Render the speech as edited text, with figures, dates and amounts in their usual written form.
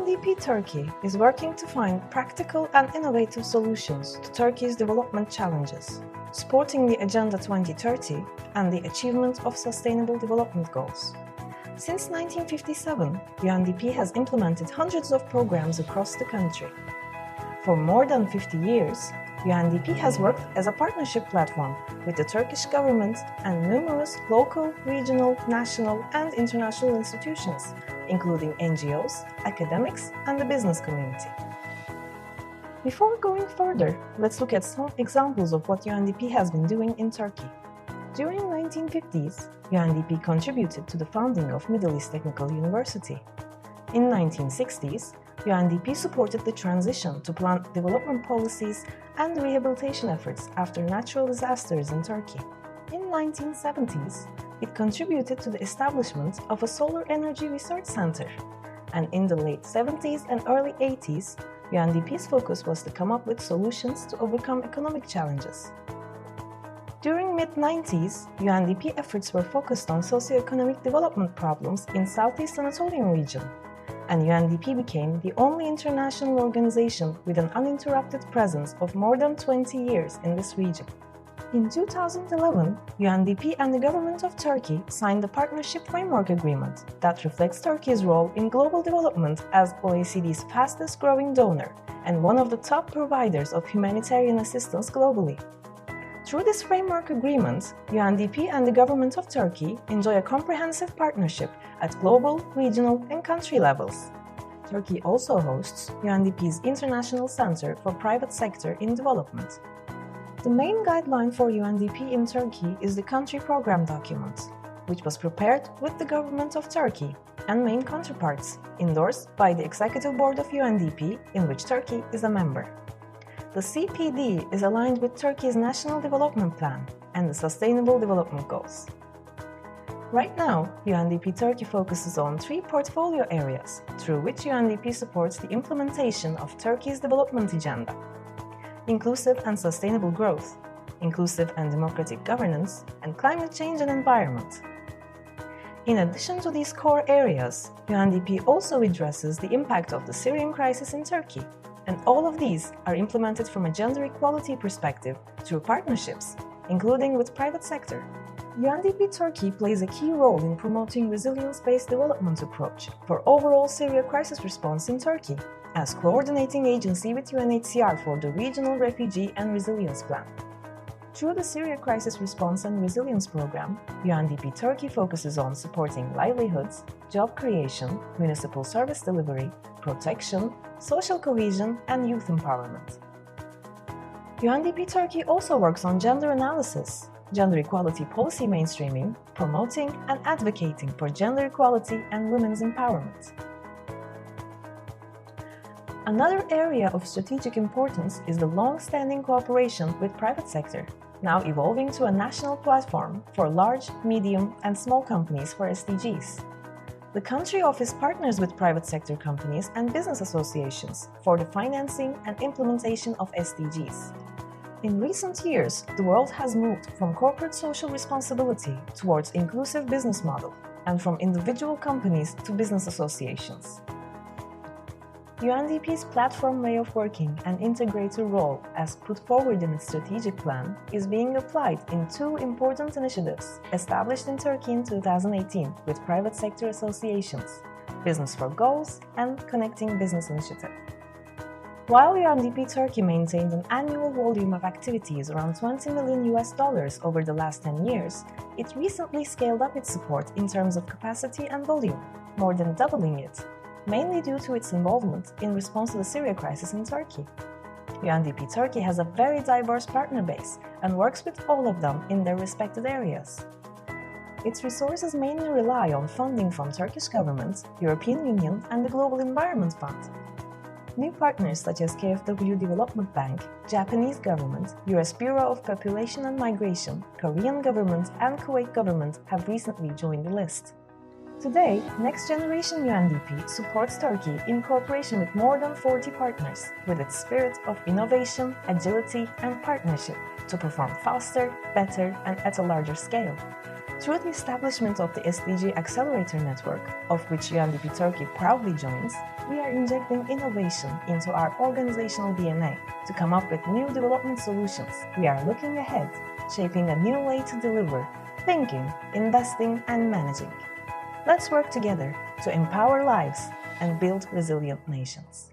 UNDP Turkey is working to find practical and innovative solutions to Turkey's development challenges, supporting the Agenda 2030 and the achievement of Sustainable Development Goals. Since 1957, UNDP has implemented hundreds of programs across the country. For more than 50 years, UNDP has worked as a partnership platform with the Turkish government and numerous local, regional, national, and international institutions, including NGOs, academics, and the business community. Before going further, let's look at some examples of what UNDP has been doing in Turkey. During the 1950s, UNDP contributed to the founding of Middle East Technical University. In the 1960s, UNDP supported the transition to plant development policies and rehabilitation efforts after natural disasters in Turkey. In the 1970s, it contributed to the establishment of a solar energy research center. And in the late 70s and early 80s, UNDP's focus was to come up with solutions to overcome economic challenges. During the mid-90s, UNDP efforts were focused on socio-economic development problems in Southeast Anatolian region, and UNDP became the only international organization with an uninterrupted presence of more than 20 years in this region. In 2011, UNDP and the government of Turkey signed a partnership framework agreement that reflects Turkey's role in global development as OECD's fastest-growing donor and one of the top providers of humanitarian assistance globally. Through this framework agreement, UNDP and the government of Turkey enjoy a comprehensive partnership at global, regional, and country levels. Turkey also hosts UNDP's International Center for Private Sector in Development. The main guideline for UNDP in Turkey is the Country Program Document, which was prepared with the government of Turkey and main counterparts, endorsed by the Executive Board of UNDP, in which Turkey is a member. The CPD is aligned with Turkey's National Development Plan and the Sustainable Development Goals. Right now, UNDP Turkey focuses on 3 portfolio areas through which UNDP supports the implementation of Turkey's development agenda: inclusive and sustainable growth, inclusive and democratic governance, and climate change and environment. In addition to these core areas, UNDP also addresses the impact of the Syrian crisis in Turkey, and all of these are implemented from a gender equality perspective through partnerships, including with private sector. UNDP Turkey plays a key role in promoting resilience-based development approach for overall Syria crisis response in Turkey, as coordinating agency with UNHCR for the Regional Refugee and Resilience Plan. Through the Syria Crisis Response and Resilience Program, UNDP Turkey focuses on supporting livelihoods, job creation, municipal service delivery, protection, social cohesion, and youth empowerment. UNDP Turkey also works on gender analysis, gender equality policy mainstreaming, promoting and advocating for gender equality and women's empowerment. Another area of strategic importance is the long-standing cooperation with private sector, now evolving to a national platform for large, medium, and small companies for SDGs. The country office partners with private sector companies and business associations for the financing and implementation of SDGs. In recent years, the world has moved from corporate social responsibility towards inclusive business model, and from individual companies to business associations. UNDP's platform way of working and integrator role, as put forward in its strategic plan, is being applied in 2 important initiatives established in Turkey in 2018 with private sector associations, Business for Goals and Connecting Business Initiative. While UNDP Turkey maintained an annual volume of activities around $20 million over the last 10 years, it recently scaled up its support in terms of capacity and volume, more than doubling it, mainly due to its involvement in response to the Syria crisis in Turkey. UNDP Turkey has a very diverse partner base and works with all of them in their respective areas. Its resources mainly rely on funding from Turkish government, European Union, and the Global Environment Fund. New partners such as KfW Development Bank, Japanese government, US Bureau of Population and Migration, Korean government, and Kuwait government have recently joined the list. Today, Next Generation UNDP supports Turkey in cooperation with more than 40 partners, with its spirit of innovation, agility, and partnership to perform faster, better, and at a larger scale. Through the establishment of the SDG Accelerator Network, of which UNDP Turkey proudly joins, we are injecting innovation into our organizational DNA to come up with new development solutions. We are looking ahead, shaping a new way to deliver, thinking, investing, and managing. Let's work together to empower lives and build resilient nations.